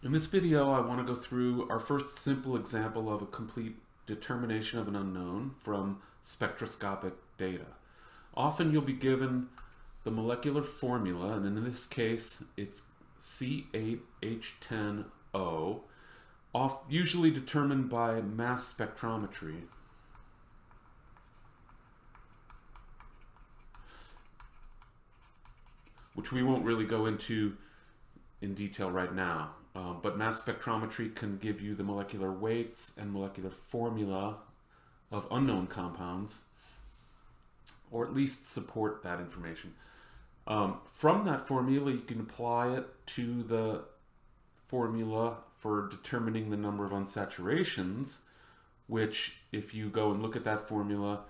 In this video, I want to go through our first simple example of a complete determination of an unknown from spectroscopic data. Often you'll be given the molecular formula, and in this case, it's C8H10O, usually determined by mass spectrometry. Which we won't really go into in detail right now. But mass spectrometry can give you the molecular weights and molecular formula of unknown compounds, or at least support that information. From that formula, you can apply it to the formula for determining the number of unsaturations, which, if you go and look at that formula,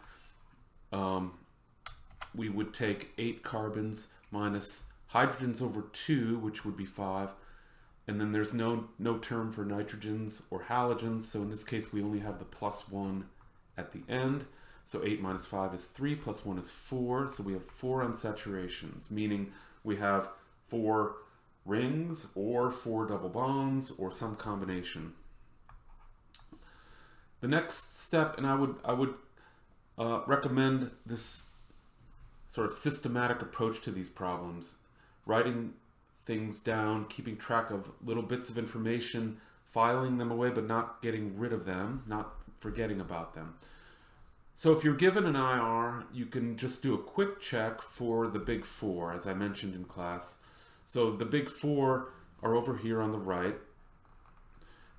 we would take 8 carbons minus hydrogens over 2, which would be 5. And then there's no term for nitrogens or halogens, so in this case we only have the +1 at the end. So 8 minus 5 is 3, plus 1 is 4, so we have 4 unsaturations, meaning we have 4 rings or 4 double bonds or some combination. The next step, and I would recommend this sort of systematic approach to these problems, writing things down, keeping track of little bits of information, filing them away but not getting rid of them, not forgetting about them. So if you're given an IR, you can just do a quick check for the big 4, as I mentioned in class. So the big 4 are over here on the right.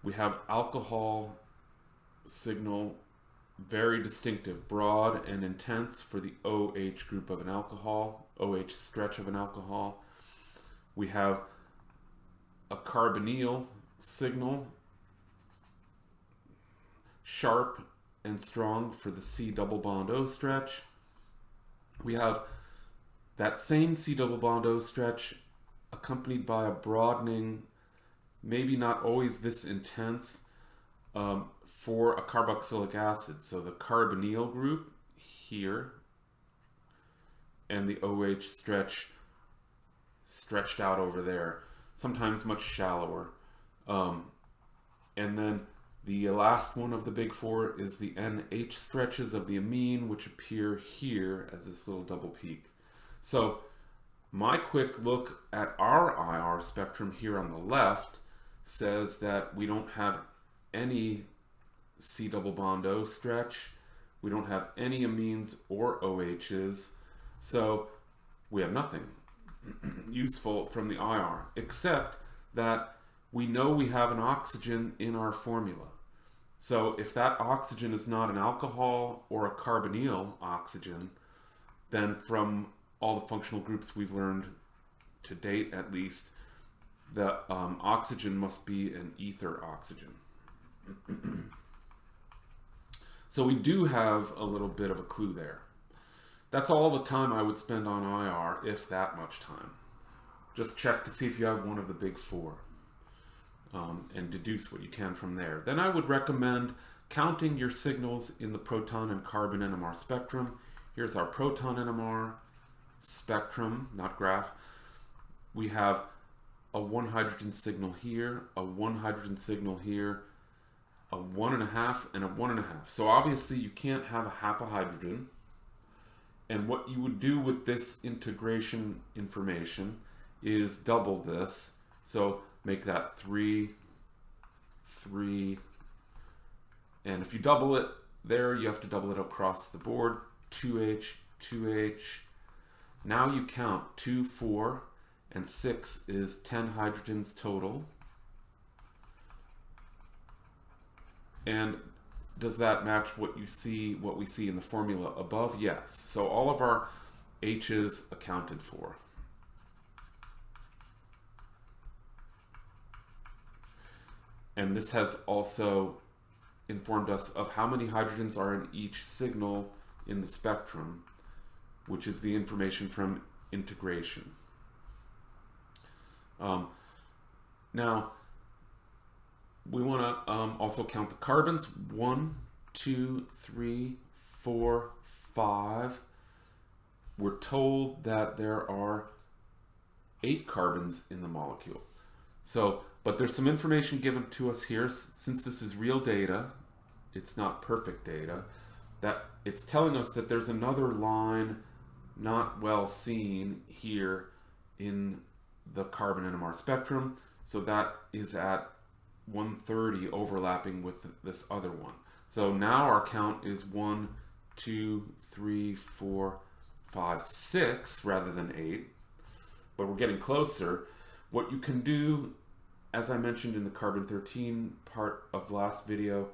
We have alcohol signal, very distinctive, broad and intense for the OH group of an alcohol, OH stretch of an alcohol. We have a carbonyl signal, sharp and strong for the C double bond O stretch. We have that same C double bond O stretch accompanied by a broadening, maybe not always this intense, for a carboxylic acid. So the carbonyl group here and the OH stretch stretched out over there, sometimes much shallower. And then the last one of the big 4 is the NH stretches of the amine, which appear here as this little double peak. So my quick look at our IR spectrum here on the left says that we don't have any C double bond O stretch, we don't have any amines or OHs, so we have nothing useful from the IR, except that we know we have an oxygen in our formula. So if that oxygen is not an alcohol or a carbonyl oxygen, then from all the functional groups we've learned to date at least, the oxygen must be an ether oxygen. So we do have a little bit of a clue there. That's all the time I would spend on IR, if that much time. Just check to see if you have one of the big 4 and deduce what you can from there. Then I would recommend counting your signals in the proton and carbon NMR spectrum. Here's our proton NMR spectrum, not graph. We have a 1 hydrogen signal here, a 1 hydrogen signal here, a 1.5 and a 1.5. So obviously you can't have a half a hydrogen. And what you would do with this integration information is double this. So make that 3, 3. And if you double it there, you have to double it across the board. 2H, 2H. Now you count 2, 4, and 6 is 10 hydrogens total. And does that match what we see in the formula above? Yes. So all of our H's accounted for. And this has also informed us of how many hydrogens are in each signal in the spectrum, which is the information from integration. Now, we want to also count the carbons. 1, 2, 3, 4, 5. We're told that there are 8 carbons in the molecule. So, but there's some information given to us here. Since this is real data, it's not perfect data, that it's telling us that there's another line not well seen here in the carbon NMR spectrum. So that is at 130 overlapping with this other one. So now our count is 1, 2, 3, 4, 5, 6 rather than 8, but we're getting closer. What you can do, as I mentioned in the carbon 13 part of last video,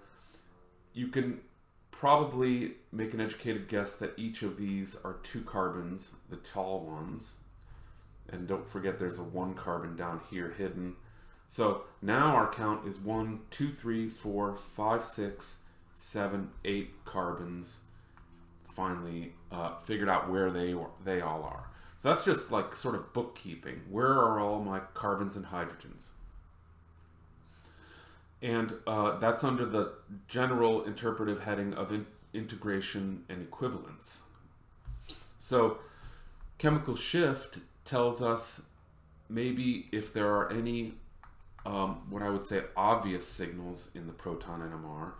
you can probably make an educated guess that each of these are 2 carbons, the tall ones. And don't forget there's a 1 carbon down here hidden. So now our count is 1, 2, 3, 4, 5, 6, 7, 8 carbons. Finally figured out where they all are. So that's just like sort of bookkeeping. Where are all my carbons and hydrogens? And that's under the general interpretive heading of integration and equivalence. So chemical shift tells us maybe if there are any, what I would say, obvious signals in the proton NMR.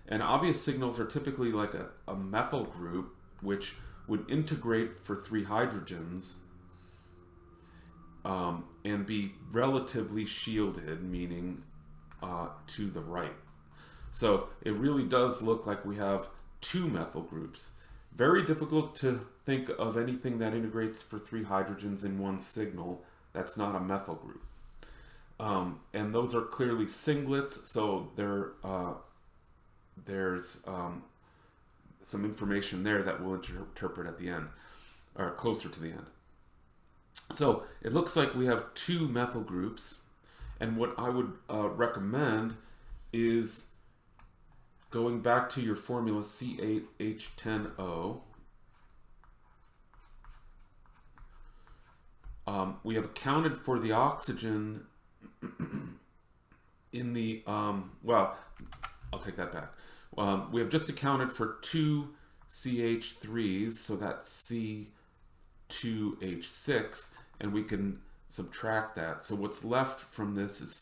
And obvious signals are typically like a methyl group, which would integrate for 3 hydrogens and be relatively shielded, meaning to the right. So it really does look like we have 2 methyl groups. Very difficult to think of anything that integrates for 3 hydrogens in one signal that's not a methyl group. And those are clearly singlets, so there's some information there that we'll interpret at the end, or closer to the end. So it looks like we have 2 methyl groups, and what I would recommend is going back to your formula C8H10O. We have accounted for the oxygen in the, well, I'll take that back. We have just accounted for 2 CH3s, so that's C2H6, and we can subtract that. So what's left from this is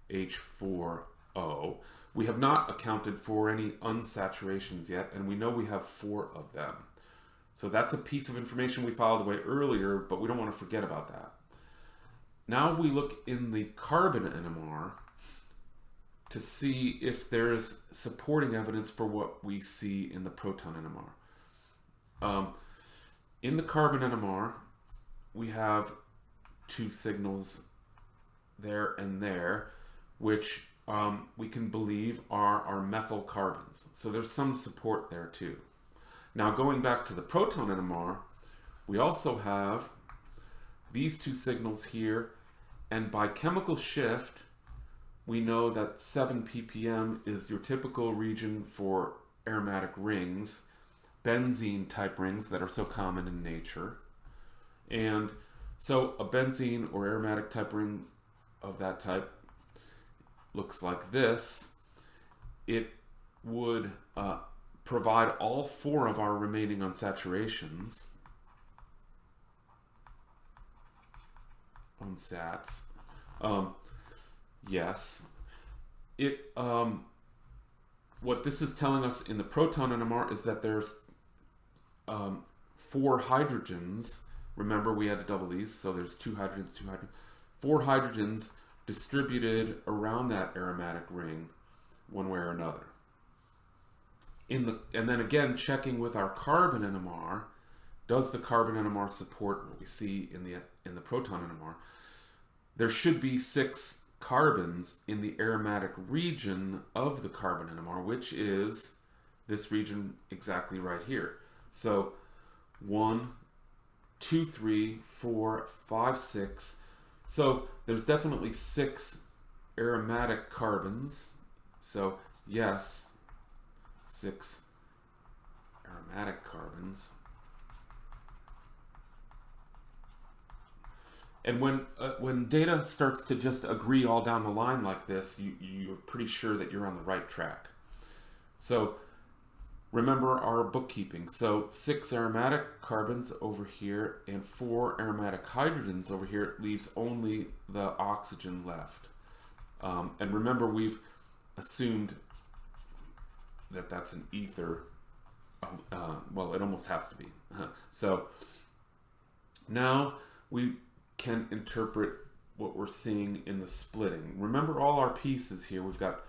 C6H4O. We have not accounted for any unsaturations yet, and we know we have 4 of them. So that's a piece of information we filed away earlier, but we don't want to forget about that. Now we look in the carbon NMR to see if there's supporting evidence for what we see in the proton NMR. In the carbon NMR, we have 2 signals there and there, which we can believe are our methyl carbons. So there's some support there too. Now going back to the proton NMR, we also have these 2 signals here, and by chemical shift, we know that 7 ppm is your typical region for aromatic rings, benzene type rings that are so common in nature. And so a benzene or aromatic type ring of that type looks like this. It would provide all 4 of our remaining unsaturations, unsats. Yes. What this is telling us in the proton NMR is that there's 4 hydrogens. Remember, we had to double these, so there's 2 hydrogens, 2 hydrogens. 4 hydrogens distributed around that aromatic ring, one way or another. And then again, checking with our carbon NMR, does the carbon NMR support what we see in the proton NMR? There should be 6 carbons in the aromatic region of the carbon NMR, which is this region exactly right here. So 1, 2, 3, 4, 5, 6. So there's definitely 6 aromatic carbons. So yes, 6 aromatic carbons. And when data starts to just agree all down the line like this, you're pretty sure that you're on the right track. So remember our bookkeeping. So 6 aromatic carbons over here and 4 aromatic hydrogens over here. It leaves only the oxygen left. And remember, we've assumed that that's an ether. Well, it almost has to be. So now we can interpret what we're seeing in the splitting. Remember all our pieces here. We've got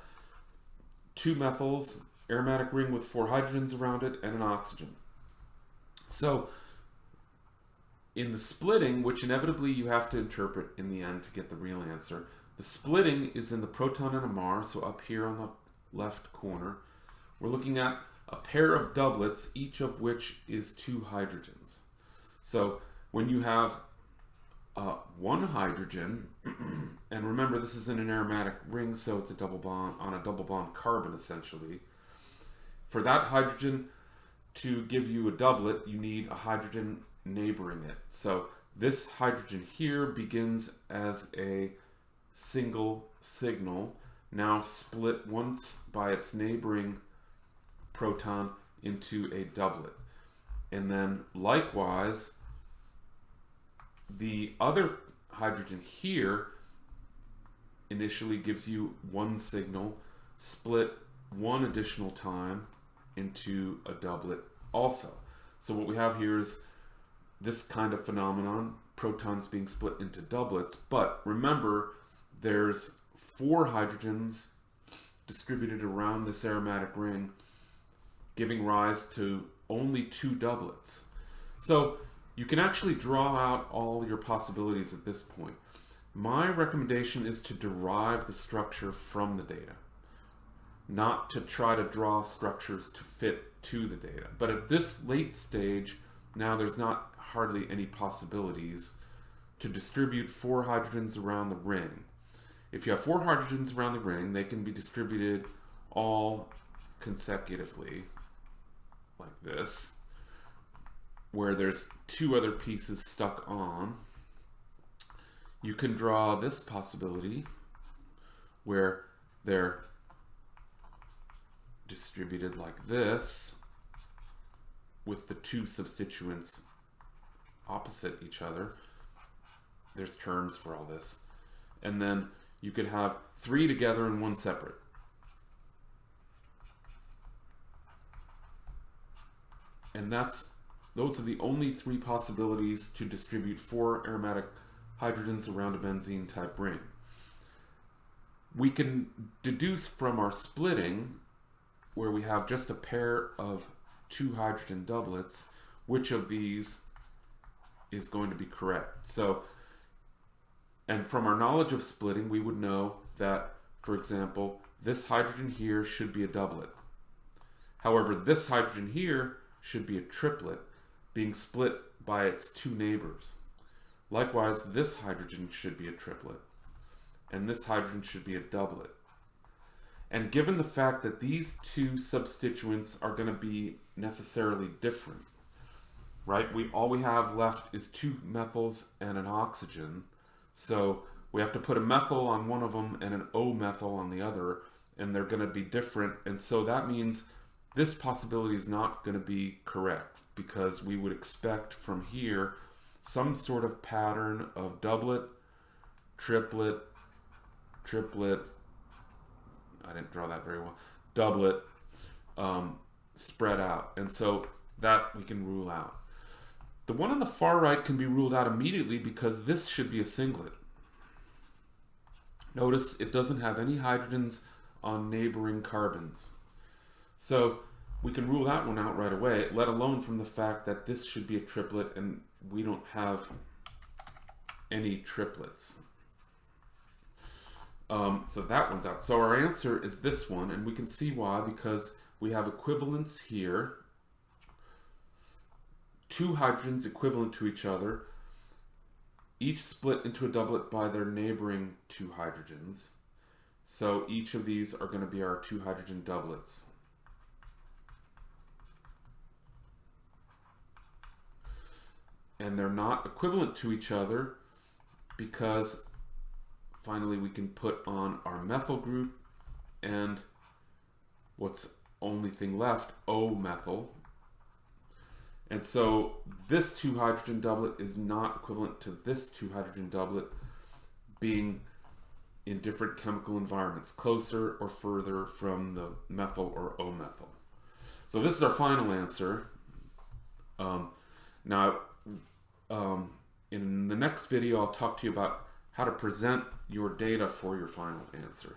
2 methyls, aromatic ring with 4 hydrogens around it, and an oxygen. So in the splitting, which inevitably you have to interpret in the end to get the real answer, the splitting is in the proton NMR, so up here on the left corner. We're looking at a pair of doublets, each of which is 2 hydrogens. So when you have 1 hydrogen, and remember this is in an aromatic ring, so it's a double bond on a double bond carbon essentially. For that hydrogen to give you a doublet, you need a hydrogen neighboring it. So this hydrogen here begins as a single signal, now split once by its neighboring proton into a doublet. And then likewise, the other hydrogen here initially gives you 1 signal, split 1 additional time into a doublet also. So what we have here is this kind of phenomenon, protons being split into doublets, but remember there's 4 hydrogens distributed around this aromatic ring, giving rise to only 2 doublets. So you can actually draw out all your possibilities at this point. My recommendation is to derive the structure from the data, not to try to draw structures to fit to the data. But at this late stage, now there's not hardly any possibilities to distribute 4 hydrogens around the ring. If you have 4 hydrogens around the ring, they can be distributed all consecutively, like this, where there's 2 other pieces stuck on. You can draw this possibility where they're distributed like this with the 2 substituents opposite each other. There's terms for all this. And then you could have 3 together and 1 separate. And those are the only 3 possibilities to distribute 4 aromatic hydrogens around a benzene type ring. We can deduce from our splitting, where we have just a pair of 2 hydrogen doublets, which of these is going to be correct. So, and from our knowledge of splitting, we would know that, for example, this hydrogen here should be a doublet. However, this hydrogen here should be a triplet, being split by its 2 neighbors. Likewise, this hydrogen should be a triplet, and this hydrogen should be a doublet. And given the fact that these 2 substituents are going to be necessarily different, right? All we have left is 2 methyls and an oxygen. So we have to put a methyl on one of them and an O-methyl on the other, and they're going to be different. And so that means this possibility is not going to be correct, because we would expect from here some sort of pattern of doublet, triplet, triplet, I didn't draw that very well, doublet, spread out. And so that we can rule out. The one on the far right can be ruled out immediately because this should be a singlet. Notice it doesn't have any hydrogens on neighboring carbons. So we can rule that one out right away, let alone from the fact that this should be a triplet and we don't have any triplets. So that one's out. So our answer is this one, and we can see why, because we have equivalence here. 2 hydrogens equivalent to each other, each split into a doublet by their neighboring 2 hydrogens. So each of these are going to be our 2 hydrogen doublets. And they're not equivalent to each other because finally we can put on our methyl group and what's only thing left, O-methyl. And so this 2-hydrogen doublet is not equivalent to this 2-hydrogen doublet being in different chemical environments, closer or further from the methyl or O-methyl. So this is our final answer. Now, in the next video, I'll talk to you about how to present your data for your final answer.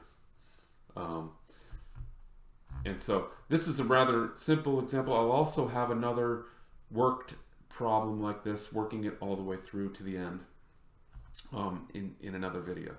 And so this is a rather simple example. I'll also have another worked problem like this, working it all the way through to the end in another video.